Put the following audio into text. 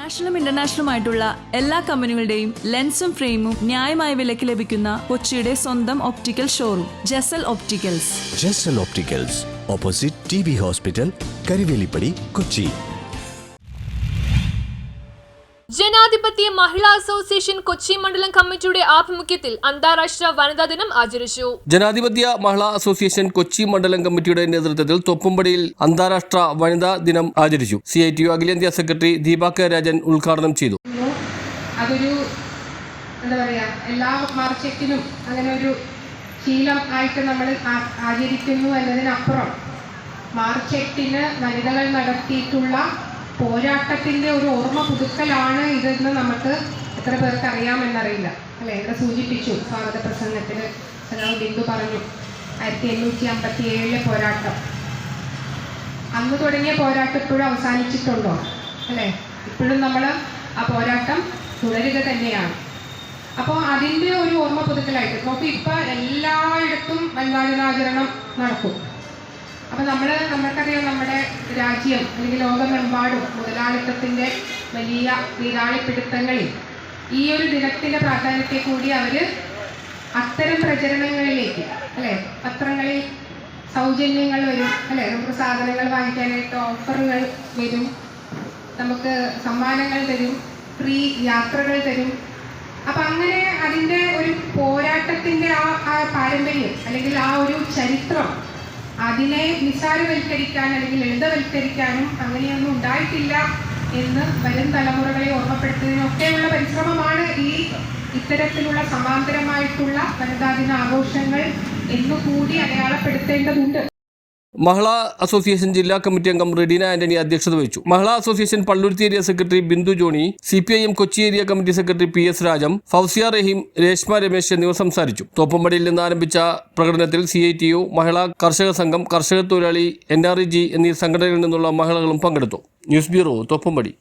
നാഷണലും ഇന്റർനാഷണലുമായിട്ടുള്ള എല്ലാ കമ്പനികളുടെയും ലെൻസും ഫ്രെയിമും ന്യായമായ വിലയ്ക്ക് ലഭിക്കുന്ന കൊച്ചിയുടെ സ്വന്തം optical showroom Jasal opticals. Jasal opticals, opposite TB hospital, Karivelippady, Kochi. Janadhipathya Mahila association Kochi മണ്ഡലം കമ്മിറ്റിയുടെ ആഭിമുഖ്യത്തിൽ അന്താരാഷ്ട്ര വനിതാ ദിനം ആചരിച്ചു. ജനാധിപത്യ മഹിളാ അസോസിയേഷൻ കൊച്ചി മണ്ഡലം കമ്മിറ്റിയുടെ നേതൃത്വത്തിൽ തോപ്പുംപടിയിൽ അന്താരാഷ്ട്ര വനിതാ ദിനം ആചരിച്ചു. CITU അഖിലേന്ത്യാ സെക്രട്ടറി ദീപ കെ രാജൻ ഉദ്ഘാടനം ചെയ്തു. അതൊരു എന്താ പറയുക, എല്ലാ മാർച്ച് 8-നും അങ്ങനെ ഒരു ശീലം ആയിട്ട് നമ്മൾ ആചരിക്കുന്നു എന്നതിനപ്പുറം മാർച്ച് 8-ന് വനിതകൾ നടത്തിയിട്ടുള്ള പോരാട്ടത്തിൻ്റെ ഒരു ഓർമ്മ പുതുക്കലാണ് ഇതെന്ന് നമുക്ക് എത്ര പേർക്ക് അറിയാമെന്നറിയില്ല, അല്ലേ? ഇവിടെ സൂചിപ്പിച്ചു സ്വാഗത പ്രസംഗത്തിൽ ബിന്ദു പറഞ്ഞു 1857 പോരാട്ടം. അന്ന് തുടങ്ങിയ പോരാട്ടം ഇപ്പോഴും അവസാനിച്ചിട്ടുണ്ടോ? അല്ലേ? ഇപ്പോഴും നമ്മൾ ആ പോരാട്ടം തുടരുക തന്നെയാണ്. അപ്പോൾ അതിൻ്റെ ഒരു ഓർമ്മ പുതുക്കലായിട്ട് നോക്കി ഇപ്പം എല്ലായിടത്തും വനിതാ ദിനാചരണം നടക്കും. അപ്പോൾ നമ്മൾക്കറിയാം, നമ്മുടെ രാജ്യം അല്ലെങ്കിൽ ലോകമെമ്പാടും മുതലാളിത്തത്തിൻ്റെ വലിയ നീരാളിപ്പിടുത്തങ്ങളിൽ ഈ ഒരു ദിനത്തിൻ്റെ പ്രാധാന്യത്തെ കൂടി അവർ അത്തരം പ്രചരണങ്ങളിലേക്ക്, അല്ലേ, പത്രങ്ങളിൽ സൗജന്യങ്ങൾ വരും, അല്ലേ, നമുക്ക് സാധനങ്ങൾ വാങ്ങിക്കാനായിട്ട് ഓഫറുകൾ വരും, നമുക്ക് സമ്മാനങ്ങൾ തരും, ഫ്രീ യാത്രകൾ തരും. അപ്പം അങ്ങനെ അതിൻ്റെ ഒരു പോരാട്ടത്തിൻ്റെ ആ പാരമ്പര്യം അല്ലെങ്കിൽ ആ ഒരു ചരിത്രം അതിനെ നിസ്സാരവൽക്കരിക്കാൻ അല്ലെങ്കിൽ ലളിതവൽക്കരിക്കാനും അങ്ങനെയൊന്നും ഉണ്ടായിട്ടില്ല എന്ന് വരും തലമുറകളെ ഓർമ്മപ്പെടുത്തുന്നതിനൊക്കെയുള്ള പരിശ്രമമാണ് ഇത്തരത്തിലുള്ള സമാന്തരമായിട്ടുള്ള വനിതാ ദിന ആഘോഷങ്ങൾ എന്നുകൂടി അടയാളപ്പെടുത്തേണ്ടതുണ്ട്. മഹിളാ അസോസിയേഷൻ ജില്ലാ കമ്മിറ്റി അംഗം റെഡീന ആന്റണി അധ്യക്ഷത വഹിച്ചു. Mahila association Palluruthy area secretary Bindu Johny, CPIM Kochi area committee secretary PS Rajam, Fousiya Raheem, Reshma Ramesh എന്നിവർ സംസാരിച്ചു. തോപ്പുംപടിയിൽ നിന്ന് ആരംഭിച്ച പ്രകടനത്തിൽ CITU, മഹിളാ കർഷക സംഘം, കർഷക തൊഴിലാളി, NREG എന്നീ സംഘടനകളിൽ നിന്നുള്ള മഹിളകളും പങ്കെടുത്തു. News bureau, Thoppumpady.